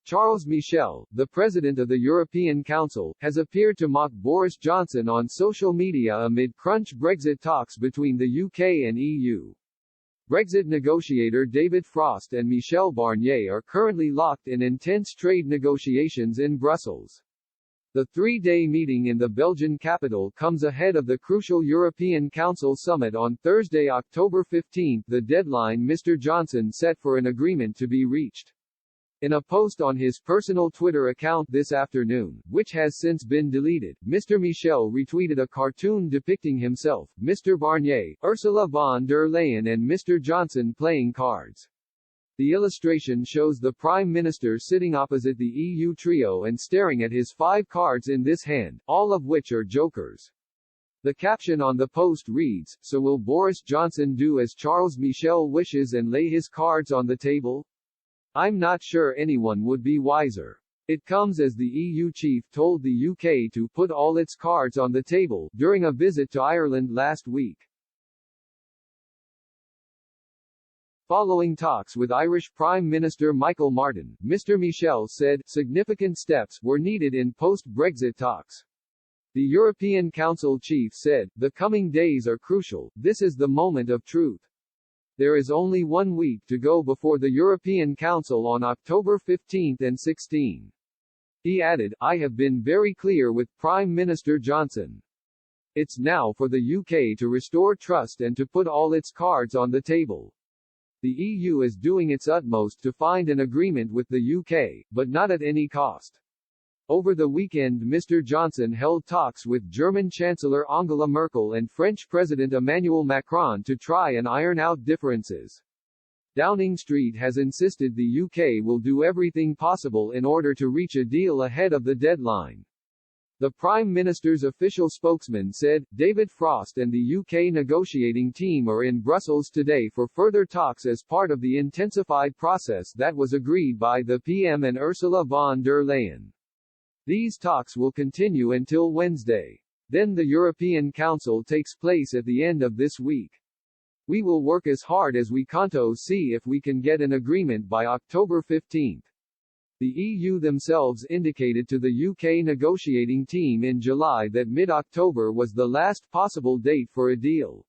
Charles Michel, the president of the European Council, has appeared to mock Boris Johnson on social media amid crunch Brexit talks between the UK and EU. Brexit negotiator David Frost and Michel Barnier are currently locked in intense trade negotiations in Brussels. The three-day meeting in the Belgian capital comes ahead of the crucial European Council summit on Thursday, October 15, the deadline Mr. Johnson set for an agreement to be reached. In a post on his personal Twitter account this afternoon, which has since been deleted, Mr. Michel retweeted a cartoon depicting himself, Mr. Barnier, Ursula von der Leyen and Mr. Johnson playing cards. The illustration shows the Prime Minister sitting opposite the EU trio and staring at his 5 cards in this hand, all of which are jokers. The caption on the post reads, "So will Boris Johnson do as Charles Michel wishes and lay his cards on the table? I'm not sure anyone would be wiser." It comes as the EU chief told the UK to put all its cards on the table, during a visit to Ireland last week. Following talks with Irish Prime Minister Michael Martin, Mr. Michel said, significant steps were needed in post-Brexit talks. The European Council chief said, "The coming days are crucial, this is the moment of truth. There is only 1 week to go before the European Council on October 15 and 16. He added, "I have been very clear with Prime Minister Johnson. It's now for the UK to restore trust and to put all its cards on the table. The EU is doing its utmost to find an agreement with the UK, but not at any cost." Over the weekend Mr. Johnson held talks with German Chancellor Angela Merkel and French President Emmanuel Macron to try and iron out differences. Downing Street has insisted the UK will do everything possible in order to reach a deal ahead of the deadline. The Prime Minister's official spokesman said, David Frost and the UK negotiating team are in Brussels today for further talks as part of the intensified process that was agreed by the PM and Ursula von der Leyen. These talks will continue until Wednesday. Then the European Council takes place at the end of this week. We will work as hard as we can to see if we can get an agreement by October 15. The EU themselves indicated to the UK negotiating team in July that mid-October was the last possible date for a deal.